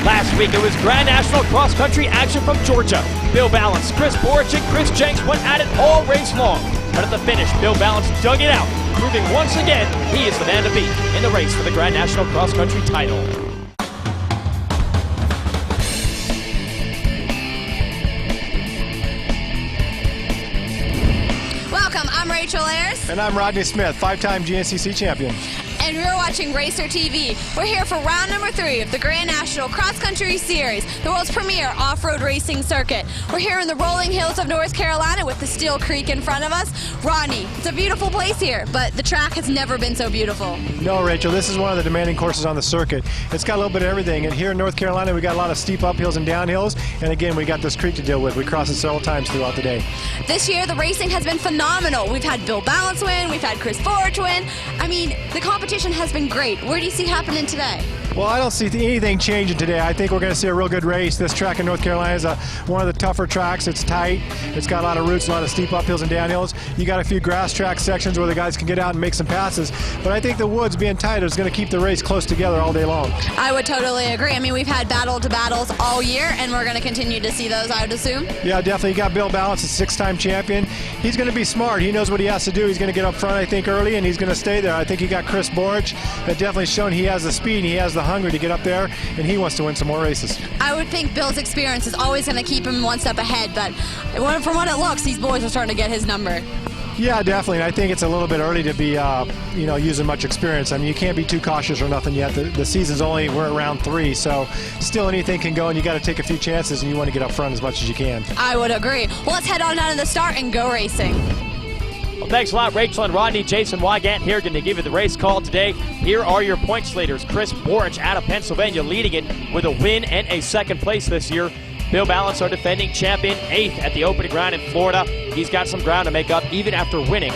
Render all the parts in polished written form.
Last week it was Grand National Cross Country action from Georgia. Bill Balance, Chris Borich, and Chris Jenks went at it all race long. But at the finish, Bill Balance dug it out, proving once again he is the man to beat in the race for the Grand National Cross Country title. Welcome, I'm Rachel Ayers. And I'm Rodney Smith, 5-time GNCC champion. And we're watching Racer TV. We're here for round number 3 of the Grand National Cross Country Series, the world's premier off-road racing circuit. We're here in the rolling hills of North Carolina with the Steele Creek in front of us. Rodney, it's a beautiful place here, but the track has never been so beautiful. No, Rachel, this is one of the demanding courses on the circuit. It's got a little bit of everything. And here in North Carolina, we got a lot of steep uphills and downhills. And again, we got this creek to deal with. We crossed it several times throughout the day. This year, the racing has been phenomenal. We've had Bill Balance win, we've had Chris Borich win. I mean, the competition has been great. Where do you see happening today? Well, I don't see anything changing today. I think we're going to see a real good race. This track in North Carolina is one of the tougher tracks. It's tight. It's got a lot of roots, a lot of steep uphills and downhills. You got a few grass track sections where the guys can get out and make some passes. But I think the woods being tight is going to keep the race close together all day long. I would totally agree. I mean, we've had battle to battles all year, and we're going to continue to see those, I would assume. Yeah, definitely. You got Bill Balance, a 6-time champion. He's going to be smart. He knows what he has to do. He's going to get up front, I think, early, and he's going to stay there. I think you got Chris Borich that definitely shown he has the speed and he has the hunger to get up there, and he wants to win some more races. I would think Bill's experience is always going to keep him one step ahead, but from what it looks, these boys are starting to get his number. Yeah, definitely. And I think it's a little bit early to be, using much experience. I mean, you can't be too cautious or nothing yet. The season's we're at round 3, so still anything can go, and you got to take a few chances, and you want to get up front as much as you can. I would agree. Well, let's head on out of the start and go racing. Well, thanks a lot, Rachel and Rodney. Jason Wygant here going to give you the race call today. Here are your points leaders. Chris Borich out of Pennsylvania leading it with a win and a second place this year. Bill Balance, our defending champion, 8th at the opening round in Florida. He's got some ground to make up even after winning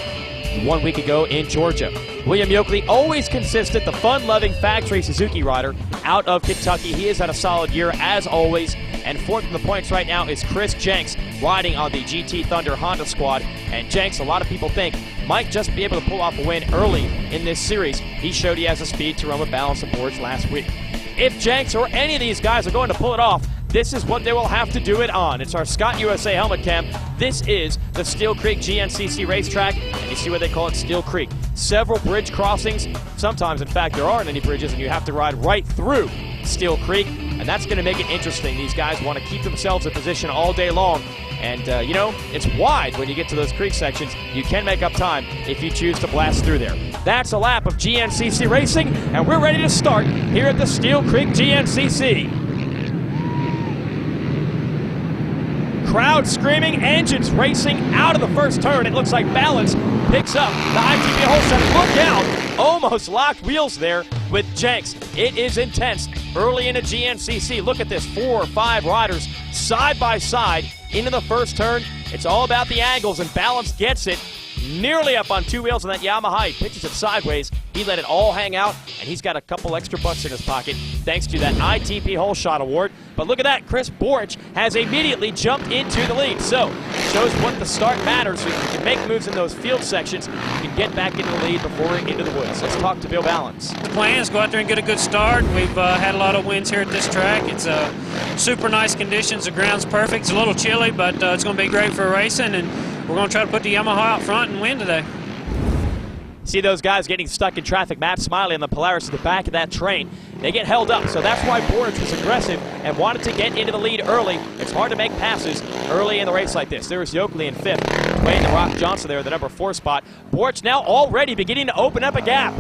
1 week ago in Georgia. William Yoakley, always consistent, the fun-loving factory Suzuki rider out of Kentucky. He has had a solid year as always. And 4th in the points right now is Chris Jenks, riding on the GT Thunder Honda squad. And Jenks, a lot of people think, might just be able to pull off a win early in this series. He showed he has the speed to run with Balance and Borich last week. If Jenks or any of these guys are going to pull it off, this is what they will have to do it on. It's our Scott USA helmet cam. This is the Steele Creek GNCC racetrack, and you see what they call it, Steele Creek. Several bridge crossings. Sometimes, in fact, there aren't any bridges, and you have to ride right through Steele Creek, and that's going to make it interesting. These guys want to keep themselves in position all day long, and, it's wide when you get to those creek sections. You can make up time if you choose to blast through there. That's a lap of GNCC racing, and we're ready to start here at the Steele Creek GNCC. Crowd screaming, engines racing out of the first turn. It looks like Balance picks up the ATV whole set. Look out! Almost locked wheels there with Jenks. It is intense early in a GNCC. Look at this, 4 or 5 riders side by side into the first turn. It's all about the angles, and Balance gets it nearly up on 2 wheels on that Yamaha. He pitches it sideways. He let it all hang out, and he's got a couple extra bucks in his pocket thanks to that ITP Whole Shot Award. But look at that, Chris Borich has immediately jumped into the lead. So, it shows what the start matters. So you can make moves in those field sections. You can get back into the lead before into the woods. Let's talk to Bill Balance. The plan is go out there and get a good start. We've had a lot of wins here at this track. It's super nice conditions. The ground's perfect. It's a little chilly, but it's going to be great for racing, and we're going to try to put the Yamaha out front and win today. See those guys getting stuck in traffic. Matt Smiley and the Polaris at the back of that train. They get held up, so that's why Borich was aggressive and wanted to get into the lead early. It's hard to make passes early in the race like this. There's Yoakley in 5th, Wayne the Rock Johnson there, the number 4 spot. Borich now already beginning to open up a gap.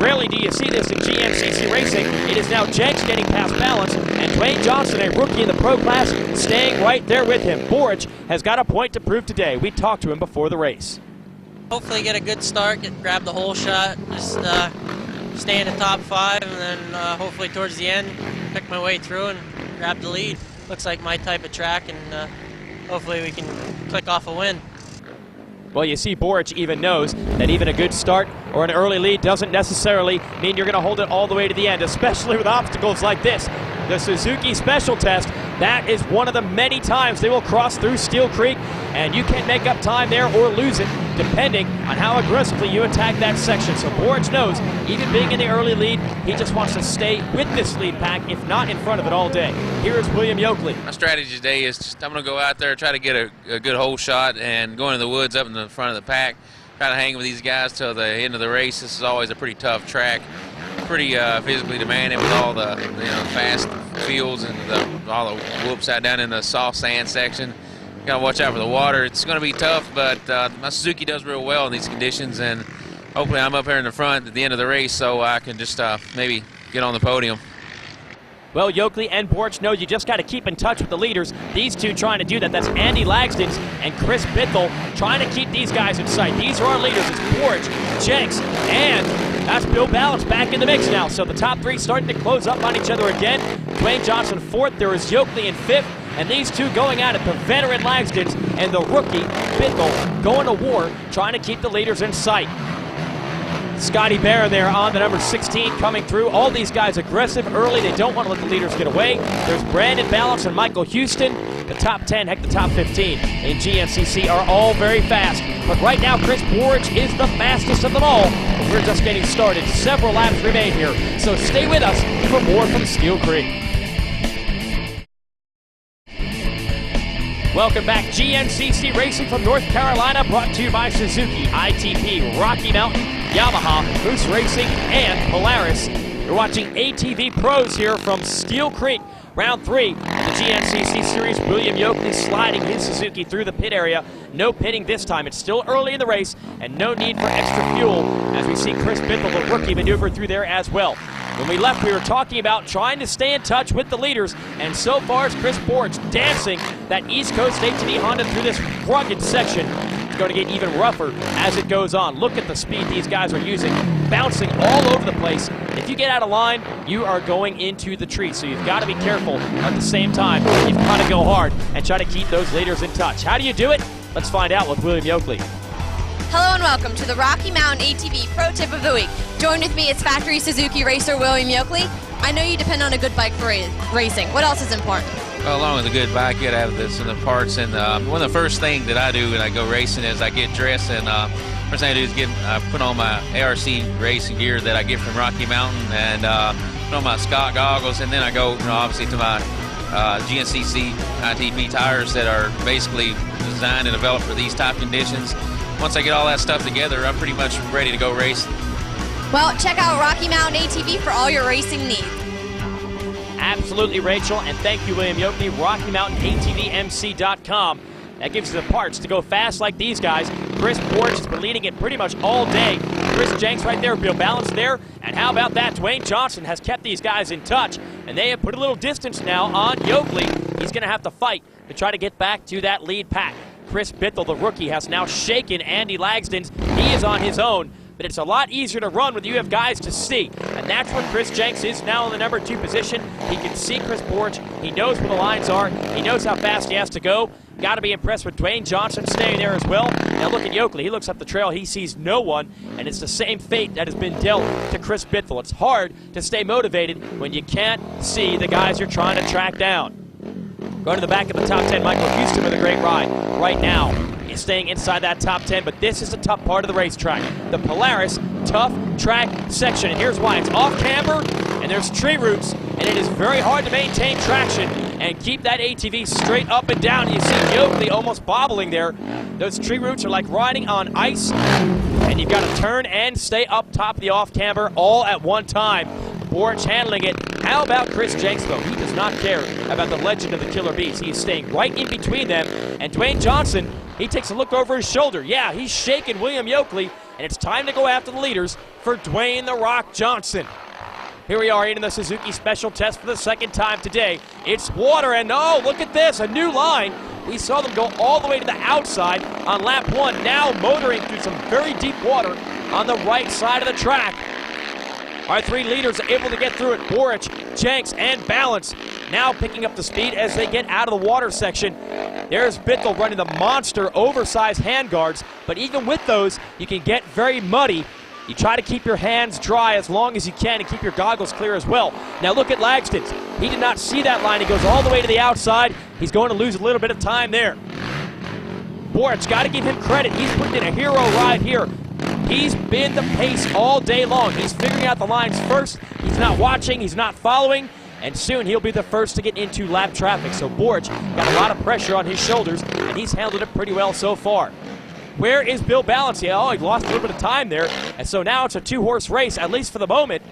Rarely do you see this in GNCC racing. It is now Jenks getting past Balance, and Dwayne Johnson, a rookie in the pro class, staying right there with him. Borich has got a point to prove today. We talked to him before the race. Hopefully get a good start, grab the whole shot, just stay in the top 5, and then hopefully towards the end, pick my way through and grab the lead. Looks like my type of track, and hopefully we can click off a win. Well, you see Borich even knows that even a good start or an early lead doesn't necessarily mean you're going to hold it all the way to the end, especially with obstacles like this. The Suzuki Special Test, that is one of the many times they will cross through Steele Creek, and you can make up time there or lose it, depending on how aggressively you attack that section. So Boric knows, even being in the early lead, he just wants to stay with this lead pack, if not in front of it all day. Here is William Yoakley. My strategy today is just, I'm going to go out there, try to get a good hole shot and go into the woods up in the front of the pack, try to hang with these guys till the end of the race. This is always a pretty tough track, pretty physically demanding with all the fast fields and all the whoops out down in the soft sand section. Got to watch out for the water. It's going to be tough, but my Suzuki does real well in these conditions, and hopefully I'm up here in the front at the end of the race so I can just maybe get on the podium. Well, Yoakley and Boric know you just got to keep in touch with the leaders. These two trying to do that. That's Andy Lagsdens and Chris Bithell trying to keep these guys in sight. These are our leaders. It's Boric, Jenks, and that's Bill Balance back in the mix now. So the top three starting to close up on each other again. Dwayne Johnson fourth. There is Yoakley in fifth. And these two going at it, the veteran Lagsdens and the rookie Bithell going to war, trying to keep the leaders in sight. Scotty Barron there on the number 16 coming through. All these guys aggressive early. They don't want to let the leaders get away. There's Brandon Balance and Michael Houston. The top 10, heck, the top 15 in GNCC are all very fast. But right now, Chris Boric is the fastest of them all. But we're just getting started. Several laps remain here. So stay with us for more from Steele Creek. Welcome back. GNCC Racing from North Carolina, brought to you by Suzuki, ATV, Rocky Mountain, Yamaha, Moose Racing, and Polaris. You're watching ATV Pros here from Steele Creek. Round 3 of the GNCC Series. William Yoakley sliding his Suzuki through the pit area. No pitting this time. It's still early in the race, and no need for extra fuel as we see Chris Bithell, the rookie, maneuver through there as well. When we left, we were talking about trying to stay in touch with the leaders, and so far it's Chris Boric dancing that East Coast ATV Honda through this rugged section. It's going to get even rougher as it goes on. Look at the speed these guys are using, bouncing all over the place. If you get out of line, you are going into the tree, so you've got to be careful. At the same time, you've got to go hard and try to keep those leaders in touch. How do you do it? Let's find out with William Yoakley. Hello and welcome to the Rocky Mountain ATV Pro Tip of the Week. Joined with me is factory Suzuki racer William Yoakley. I know you depend on a good bike for racing. What else is important? Well, along with a good bike, you got to have this in the parts. And one of the first things that I do when I go racing is I get dressed, and first thing I do is put on my ARC racing gear that I get from Rocky Mountain, and put on my Scott goggles, and then I go, obviously, to my GNCC ATV tires that are basically designed and developed for these type conditions. Once I get all that stuff together, I'm pretty much ready to go race. Well, check out Rocky Mountain ATV for all your racing needs. Absolutely, Rachel, and thank you, William Yoakley. RockyMountainATVMC.com. That gives you the parts to go fast like these guys. Chris Boric has been leading it pretty much all day. Chris Jenks right there, Bill Balance there. And how about that? Dwayne Johnson has kept these guys in touch, and they have put a little distance now on Yoakley. He's going to have to fight to try to get back to that lead pack. Chris Bithell, the rookie, has now shaken Andy Lagsdens. He is on his own, but it's a lot easier to run when you have guys to see. And that's where Chris Jenks is now in the number 2 position. He can see Chris Boric. He knows where the lines are. He knows how fast he has to go. Got to be impressed with Dwayne Johnson staying there as well. Now look at Yoakley. He looks up the trail. He sees no one, and it's the same fate that has been dealt to Chris Bithell. It's hard to stay motivated when you can't see the guys you're trying to track down. Going to the back of the top 10, Michael Houston with a great ride. Right now, he's staying inside that top 10, but this is the tough part of the racetrack. The Polaris tough track section, and here's why. It's off camber, and there's tree roots, and it is very hard to maintain traction and keep that ATV straight up and down. You see Yoakley almost bobbling there. Those tree roots are like riding on ice, and you've got to turn and stay up top of the off camber all at one time. Boric handling it. How about Chris Jenks, though? He does not care about the legend of the Killer Bees. He is staying right in between them. And Dwayne Johnson, he takes a look over his shoulder. Yeah, he's shaking William Yoakley, and it's time to go after the leaders for Dwayne the Rock Johnson. Here we are in the Suzuki Special Test for the second time today. It's water, and oh, look at this, a new line. We saw them go all the way to the outside on lap 1, now motoring through some very deep water on the right side of the track. Our 3 leaders are able to get through it. Boric, Jenks, and Balance now picking up the speed as they get out of the water section. There's Bithell running the monster oversized handguards, but even with those, you can get very muddy. You try to keep your hands dry as long as you can and keep your goggles clear as well. Now look at Lagsdens. He did not see that line. He goes all the way to the outside. He's going to lose a little bit of time there. Boric, got to give him credit. He's putting in a hero ride here. He's been the pace all day long. He's figuring out the lines first. He's not watching. He's not following. And soon he'll be the first to get into lap traffic. So Boric got a lot of pressure on his shoulders, and he's handled it pretty well so far. Where is Bill Balance? Yeah, he lost a little bit of time there. And so now it's a two-horse race, at least for the moment.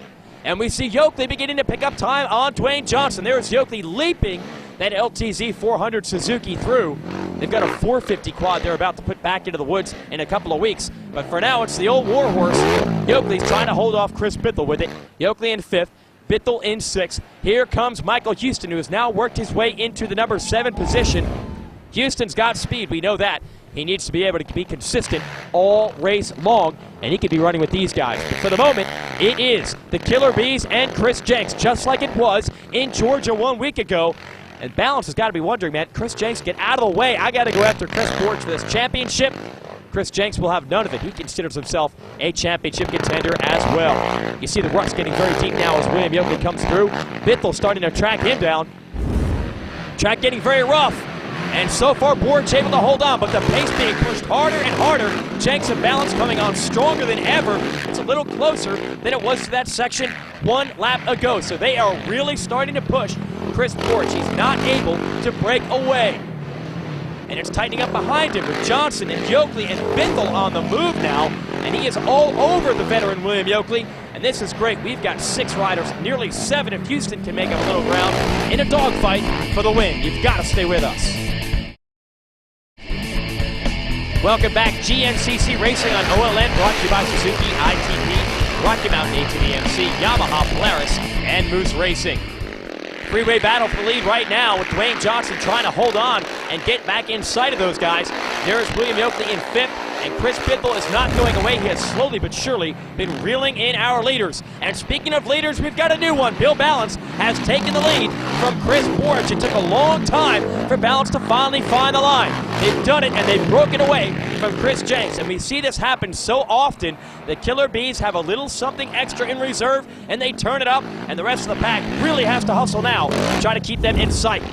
And we see Yoakley beginning to pick up time on Dwayne Johnson. There's Yoakley leaping that LTZ 400 Suzuki through. They've got a 450 quad they're about to put back into the woods in a couple of weeks. But for now, it's the old warhorse. Yoakley's trying to hold off Chris Bithell with it. Yoakley in 5th. Bithell in 6th. Here comes Michael Houston, who has now worked his way into the number 7 position. Houston's got speed, we know that. He needs to be able to be consistent all race long, and he could be running with these guys. But for the moment, it is the Killer Bees and Chris Jenks, just like it was in Georgia 1 week ago. And Balance has got to be wondering, man, Chris Jenks, get out of the way. I got to go after Chris Boric for this championship. Chris Jenks will have none of it. He considers himself a championship contender as well. You see the ruts getting very deep now as William Yoakley comes through. Bithell starting to track him down. Track getting very rough. And so far, Boric able to hold on, but the pace being pushed harder and harder. Jenks and Balance coming on stronger than ever. It's a little closer than it was to that section 1 lap ago. So they are really starting to push Chris Boric. He's not able to break away. And it's tightening up behind him with Johnson and Yoakley and Bithell on the move now. And he is all over the veteran William Yoakley. And this is great. We've got 6 riders, nearly 7 if Houston can make up a little ground in a dogfight for the win. You've got to stay with us. Welcome back, GNCC Racing on OLN, brought to you by Suzuki, ITV, Rocky Mountain ATV MC, Yamaha, Polaris, and Moose Racing. Freeway battle for the lead right now with Dwayne Johnson trying to hold on and get back in sight of those guys. There's William Yoakley in 5th, and Chris Bithell is not going away. He has slowly but surely been reeling in our leaders. And speaking of leaders, we've got a new one. Bill Balance has taken the lead from Chris Boric. It took a long time for Balance to finally find the line. They've done it, and they've broken away from Chris Jenks. And we see this happen so often. The Killer Bees have a little something extra in reserve, and they turn it up, and the rest of the pack really has to hustle now to try to keep them in sight.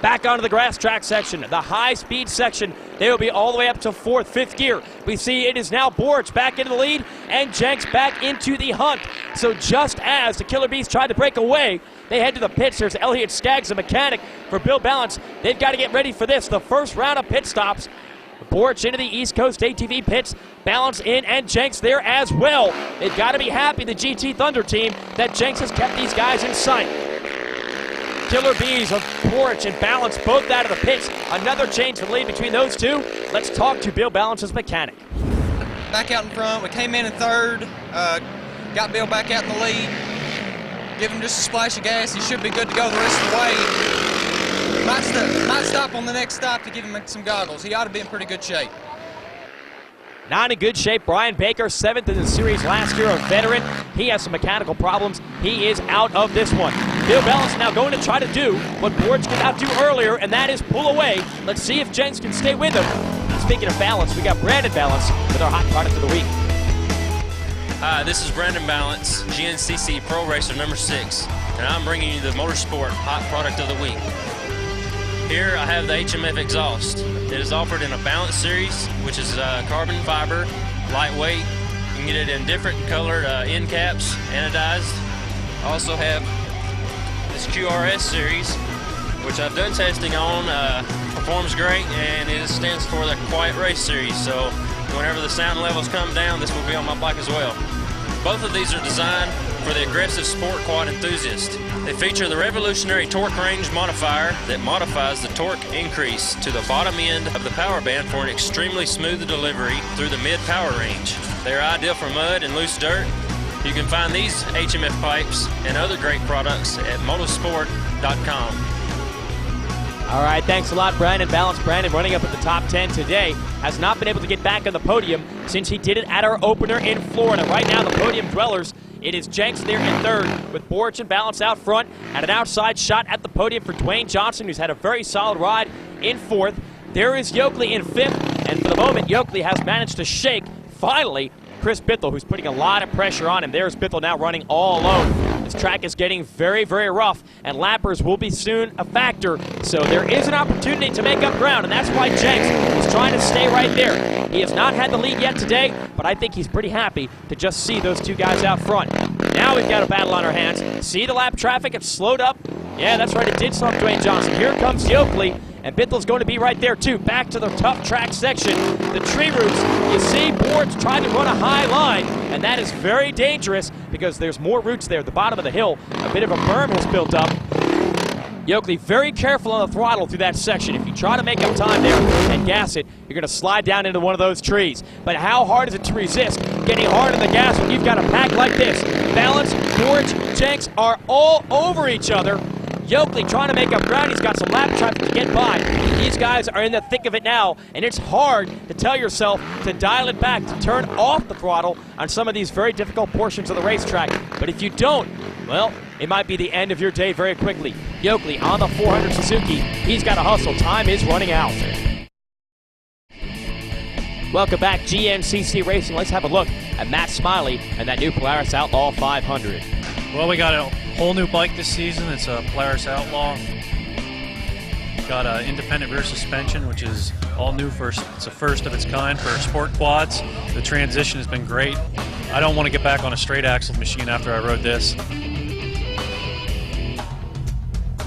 Back onto the grass track section, the high-speed section. They will be all the way up to 4th, 5th gear. We see it is now Boric back into the lead and Jenks back into the hunt. So just as the Killer Bees tried to break away, they head to the pits. There's Elliott Skaggs, the mechanic for Bill Balance. They've got to get ready for this, the first round of pit stops. Boric into the East Coast ATV pits, Balance in, and Jenks there as well. They've got to be happy, the GT Thunder team, that Jenks has kept these guys in sight. Killer Bees of Boric and Balance both out of the pits. Another change for the lead between those two. Let's talk to Bill Balance's mechanic. Back out in front, we came in 3rd, got Bill back out in the lead. Give him just a splash of gas, he should be good to go the rest of the way. Might stop on the next stop to give him some goggles. He ought to be in pretty good shape. Not in good shape. Brian Baker, 7th in the series last year, a veteran. He has some mechanical problems. He is out of this one. Bill Balance now going to try to do what Boric could not do earlier, and that is pull away. Let's see if Jenks can stay with him. Speaking of Balance, we got Brandon Balance with our hot product of the week. Hi, this is Brandon Balance, GNCC Pro Racer number 6, and I'm bringing you the Motorsport Hot Product of the Week. Here I have the HMF exhaust. It is offered in a Balance series, which is carbon fiber, lightweight. You can get it in different colored end caps, anodized. I also have this QRS series, which I've done testing on, performs great, and it stands for the Quiet Race series. So whenever the sound levels come down, this will be on my bike as well. Both of these are designed for the aggressive sport quad enthusiast. They feature the revolutionary torque range modifier that modifies the torque increase to the bottom end of the power band for an extremely smooth delivery through the mid-power range. They are ideal for mud and loose dirt. You can find these HMF pipes and other great products at motorsport.com. All right, thanks a lot, Brandon Balance. Brandon running up at the top 10 today. Has not been able to get back on the podium since he did it at our opener in Florida. Right now, the podium dwellers, it is Jenks there in 3rd with Boric and Balance out front, and an outside shot at the podium for Dwayne Johnson, who's had a very solid ride in 4th. There is Yoakley in 5th, and for the moment, Yoakley has managed to shake, finally, Chris Bithell, who's putting a lot of pressure on him. There's Bithell now running all alone. This track is getting very, very rough, and lappers will be soon a factor. So there is an opportunity to make up ground, and that's why Jenks is trying to stay right there. He has not had the lead yet today, but I think he's pretty happy to just see those two guys out front. Now we've got a battle on our hands. See the lap traffic? It's slowed up. Yeah, that's right. It did slow up Dwayne Johnson. Here comes Yoakley. And Bithel's going to be right there, too. Back to the tough track section. The tree roots, you see boards trying to run a high line, and that is very dangerous because there's more roots there at the bottom of the hill. A bit of a berm has built up. Yoakley very careful on the throttle through that section. If you try to make up time there and gas it, you're going to slide down into one of those trees. But how hard is it to resist getting hard on the gas when you've got a pack like this? Balance, Borch, Jenks are all over each other. Yoakley trying to make up ground. He's got some lap traffic to get by. These guys are in the thick of it now, and it's hard to tell yourself to dial it back, to turn off the throttle on some of these very difficult portions of the racetrack. But if you don't, well, it might be the end of your day very quickly. Yoakley on the 400 Suzuki. He's got to hustle. Time is running out. Welcome back, GNCC Racing. Let's have a look at Matt Smiley and that new Polaris Outlaw 500. Well, we got a whole new bike this season. It's a Polaris Outlaw. Got an independent rear suspension, which is all new. It's a first of its kind for sport quads. The transition has been great. I don't want to get back on a straight axle machine after I rode this.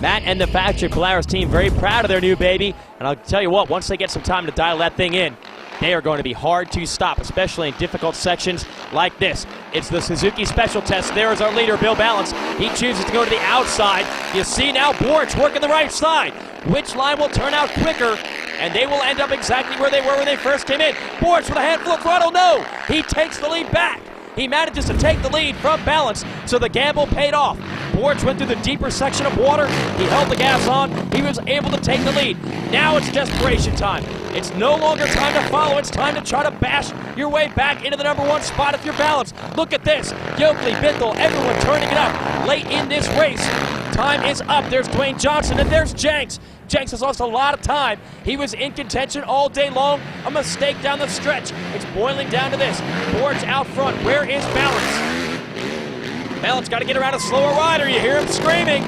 Matt and the factory Polaris team very proud of their new baby. And I'll tell you what, once they get some time to dial that thing in, they are going to be hard to stop, especially in difficult sections like this. It's the Suzuki Special Test. There is our leader, Bill Balance. He chooses to go to the outside. You see now Borch working the right side. Which line will turn out quicker? And they will end up exactly where they were when they first came in. Borch with a handful of throttle. No! He takes the lead back. He manages to take the lead from Balance, so the gamble paid off. Borch went through the deeper section of water. He held the gas on. He was able to take the lead. Now it's desperation time. It's no longer time to follow. It's time to try to bash your way back into the #1 spot if you're Balance. Look at this. Yoakley, Bithell, everyone turning it up late in this race. Time is up. There's Dwayne Johnson, and there's Jenks. Jenks has lost a lot of time. He was in contention all day long. A mistake down the stretch. It's boiling down to this. Borch out front. Where is Balance? Balance got to get around a slower rider. You hear him screaming.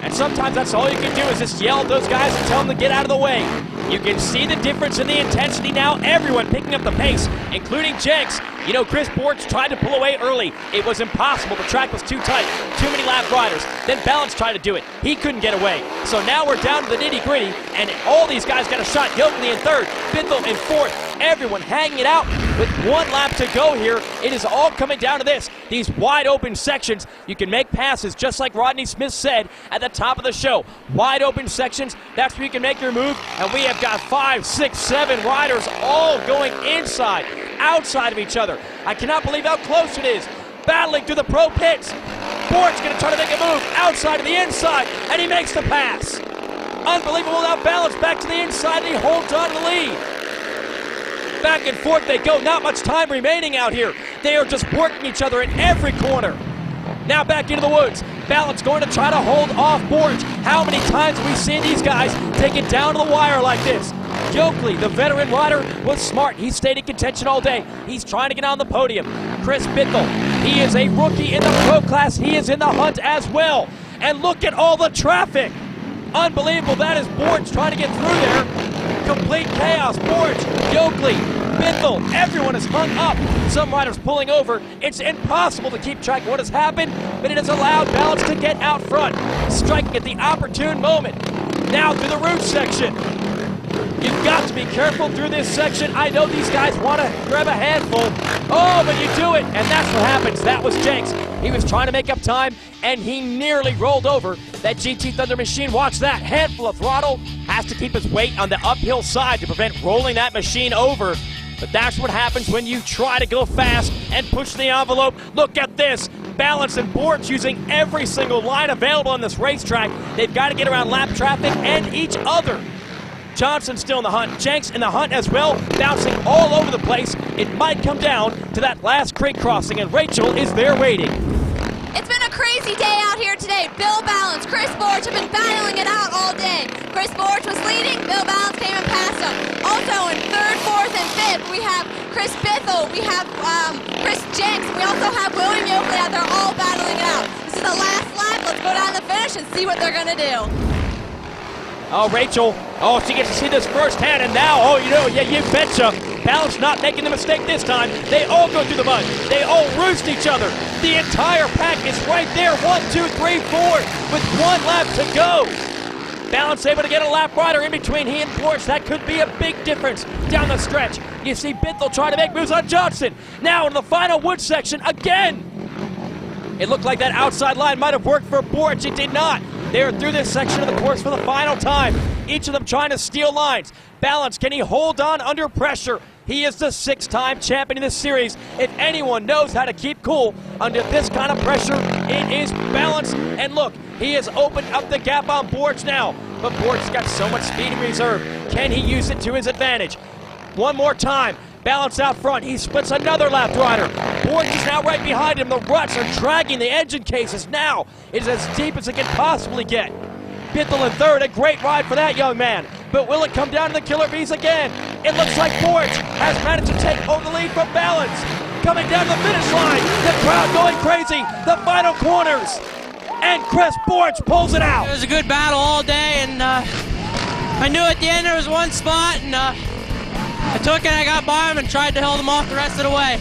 And sometimes that's all you can do is just yell at those guys and tell them to get out of the way. You can see the difference in the intensity now. Everyone picking up the pace, including Jenks. You know, Chris Borch tried to pull away early. It was impossible. The track was too tight. Too many lap riders. Then Balance tried to do it. He couldn't get away. So now we're down to the nitty-gritty, and all these guys got a shot. Yoakley in third, Bithell in fourth. Everyone hanging it out with 1 lap to go here. It is all coming down to this. These wide open sections, you can make passes just like Rodney Smith said at the top of the show. Wide open sections, that's where you can make your move. And we have got 5, 6, 7 riders all going inside, outside of each other. I cannot believe how close it is. Battling through the pro pits. Borch going to try to make a move outside to the inside, and he makes the pass. Unbelievable. Now Balance back to the inside, and he holds on to the lead. Back and forth they go. Not much time remaining out here. They are just working each other in every corner. Now back into the woods. Balance going to try to hold off Borch. How many times have we seen these guys take it down to the wire like this? Yoakley, the veteran rider, was smart. He stayed in contention all day. He's trying to get on the podium. Chris Bithell, he is a rookie in the pro class. He is in the hunt as well. And look at all the traffic. Unbelievable. That is Borch trying to get through there. Complete chaos. Borch, Yoakley, Bithell, everyone is hung up. Some riders pulling over. It's impossible to keep track of what has happened, but it has allowed Balance to get out front, striking at the opportune moment. Now through the root section. You've got to be careful through this section. I know these guys want to grab a handful. Oh, but you do it, and that's what happens. That was Jenks. He was trying to make up time, and he nearly rolled over that GT Thunder machine. Watch that. Handful of throttle. Has to keep his weight on the uphill side to prevent rolling that machine over. But that's what happens when you try to go fast and push the envelope. Look at this. Balance and Borch using every single line available on this racetrack. They've got to get around lap traffic and each other. Johnson still in the hunt. Jenks in the hunt as well, bouncing all over the place. It might come down to that last creek crossing, and Rachel is there waiting. It's been a crazy day out here today. Bill Balance, Chris Borch have been battling it out all day. Chris Borch was leading. Bill Balance came and passed him. Also in 3rd, 4th, and 5th, we have Chris Bithell, we have Chris Jenks, we also have William Yoakley out there all battling it out. This is the last lap. Let's go down the finish and see what they're going to do. Oh, Rachel. Oh, she gets to see this firsthand, and now, oh, yeah, you betcha. Balance not making the mistake this time. They all go through the mud. They all roost each other. The entire pack is right there. 1, 2, 3, 4 with 1 lap to go. Balance able to get a lap rider in between he and Borch. That could be a big difference down the stretch. You see Bithell trying to make moves on Johnson. Now in the final wood section again. It looked like that outside line might have worked for Borch. It did not. They are through this section of the course for the final time. Each of them trying to steal lines. Balance, can he hold on under pressure? He is the 6-time champion in this series. If anyone knows how to keep cool under this kind of pressure, it is Balance. And look, he has opened up the gap on Borch now. But Borch's got so much speed in reserve. Can he use it to his advantage? One more time. Balance out front. He splits another left rider. Borch is now right behind him. The ruts are dragging the engine cases now. It is as deep as it can possibly get. Bithell in 3rd, a great ride for that young man. But will it come down to the killer bees again? It looks like Borch has managed to take over the lead from Balance. Coming down the finish line, the crowd going crazy, the final corners. And Chris Borch pulls it out. It was a good battle all day, and I knew at the end there was one spot, and I took it, I got by him, and tried to hold him off the rest of the way.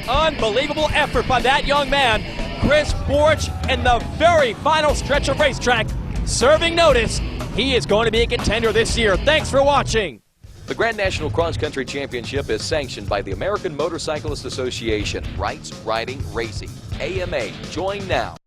Unbelievable effort by that young man. Chris Borch in the very final stretch of racetrack, serving notice. He is going to be a contender this year. Thanks for watching. The Grand National Cross Country Championship is sanctioned by the American Motorcyclist Association. Rights, Riding, Racing. AMA. Join now.